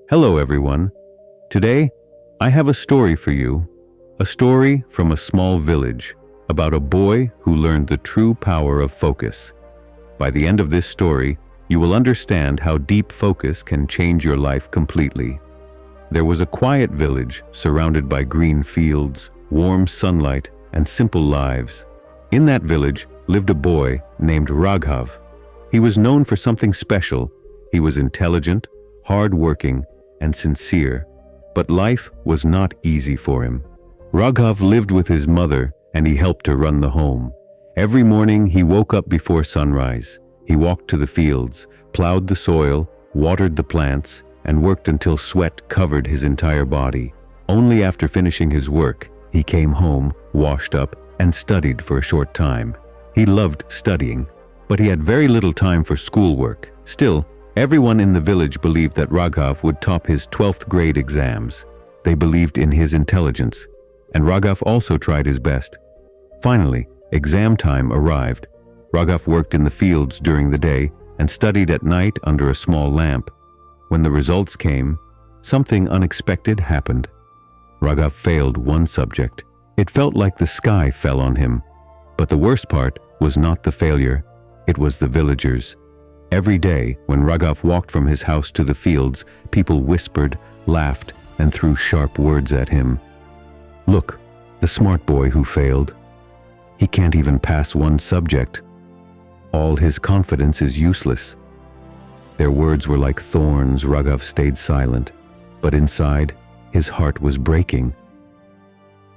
Hello everyone. Today, I have a story for you. A story from a small village about a boy who learned the true power of focus. By the end of this story, you will understand how deep focus can change your life completely. There was a quiet village surrounded by green fields, warm sunlight, and simple lives. In that village lived a boy named Raghav. He was known for something special. He was intelligent, hard-working, and sincere. But life was not easy for him. Raghav lived with his mother, and he helped her run the home. Every morning he woke up before sunrise. He walked to the fields, plowed the soil, watered the plants, and worked until sweat covered his entire body. Only after finishing his work, he came home, washed up, and studied for a short time. He loved studying, but he had very little time for schoolwork. Still, everyone in the village believed that Raghav would top his 12th grade exams. They believed in his intelligence, and Raghav also tried his best. Finally, exam time arrived. Raghav worked in the fields during the day and studied at night under a small lamp. When the results came, something unexpected happened. Raghav failed one subject. It felt like the sky fell on him. But the worst part was not the failure, it was the villagers. Every day, when Raghav walked from his house to the fields, people whispered, laughed, and threw sharp words at him. "Look, the smart boy who failed. He can't even pass one subject. All his confidence is useless." Their words were like thorns. Raghav stayed silent, but inside, his heart was breaking.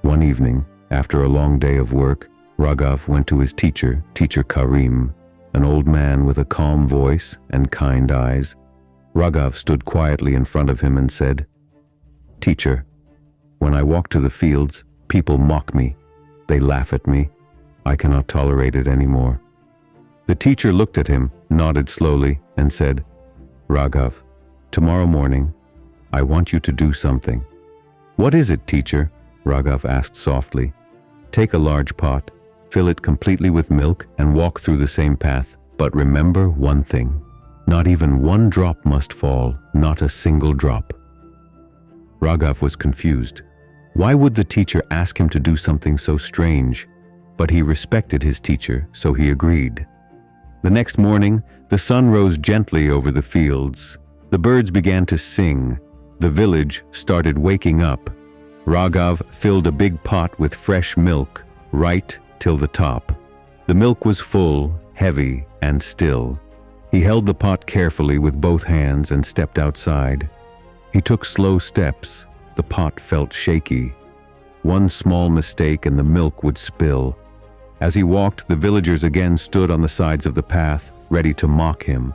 One evening, after a long day of work, Raghav went to his teacher, Teacher Karim, an old man with a calm voice and kind eyes. Raghav stood quietly in front of him and said, "Teacher, when I walk to the fields, people mock me. They laugh at me. I cannot tolerate it anymore." The teacher looked at him, nodded slowly, and said, "Raghav, tomorrow morning, I want you to do something." "What is it, teacher?" Raghav asked softly. "Take a large pot, fill it completely with milk, and walk through the same path. But remember one thing. Not even one drop must fall, not a single drop." Raghav was confused. Why would the teacher ask him to do something so strange? But he respected his teacher, so he agreed. The next morning, the sun rose gently over the fields. The birds began to sing. The village started waking up. Raghav filled a big pot with fresh milk, right till the top. The milk was full, heavy, and still. He held the pot carefully with both hands and stepped outside. He took slow steps. The pot felt shaky. One small mistake and the milk would spill. As he walked, the villagers again stood on the sides of the path, ready to mock him.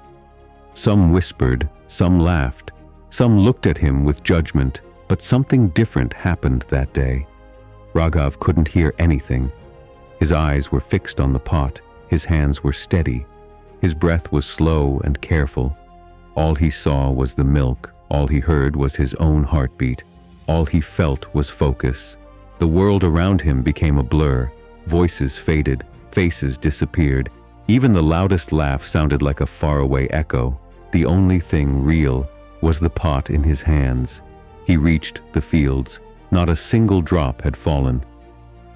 Some whispered, some laughed, some looked at him with judgment, but something different happened that day. Raghav couldn't hear anything. His eyes were fixed on the pot, his hands were steady. His breath was slow and careful. All he saw was the milk, all he heard was his own heartbeat. All he felt was focus. The world around him became a blur. Voices faded, faces disappeared. Even the loudest laugh sounded like a faraway echo. The only thing real was the pot in his hands. He reached the fields. Not a single drop had fallen.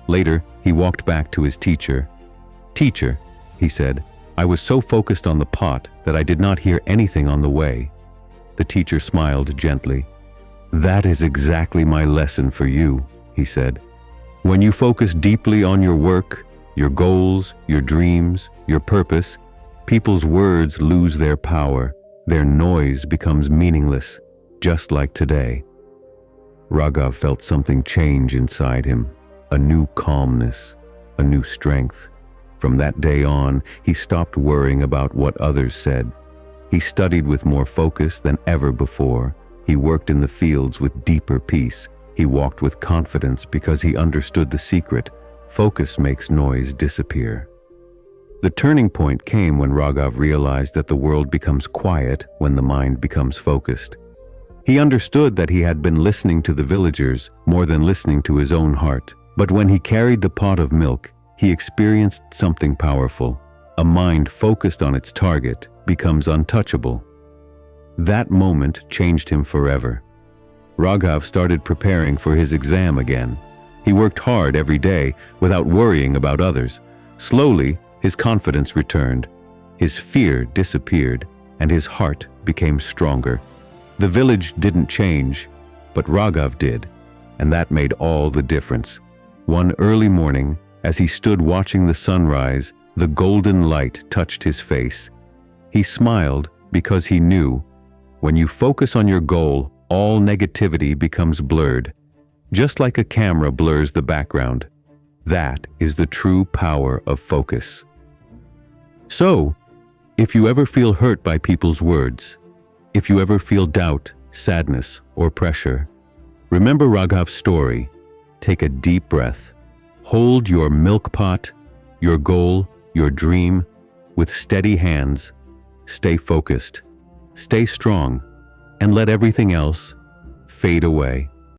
Later, he walked back to his teacher. "Teacher," he said, "I was so focused on the pot that I did not hear anything on the way." The teacher smiled gently. "That is exactly my lesson for you," he said. "When you focus deeply on your work, your goals, your dreams, your purpose, people's words lose their power. Their noise becomes meaningless, just like today." Raghav felt something change inside him, a new calmness, a new strength. From that day on, he stopped worrying about what others said. He studied with more focus than ever before. He worked in the fields with deeper peace. He walked with confidence because he understood the secret. Focus makes noise disappear. The turning point came when Raghav realized that the world becomes quiet when the mind becomes focused. He understood that he had been listening to the villagers more than listening to his own heart. But when he carried the pot of milk, he experienced something powerful. A mind focused on its target becomes untouchable. That moment changed him forever. Raghav started preparing for his exam again. He worked hard every day without worrying about others. Slowly, his confidence returned. His fear disappeared, and his heart became stronger. The village didn't change, but Raghav did, and that made all the difference. One early morning, as he stood watching the sunrise, the golden light touched his face. He smiled because he knew, when you focus on your goal, all negativity becomes blurred. Just like a camera blurs the background. That is the true power of focus. So, if you ever feel hurt by people's words, if you ever feel doubt, sadness, or pressure, remember Raghav's story. Take a deep breath. Hold your milk pot, your goal, your dream, with steady hands. Stay focused, stay strong, and let everything else fade away.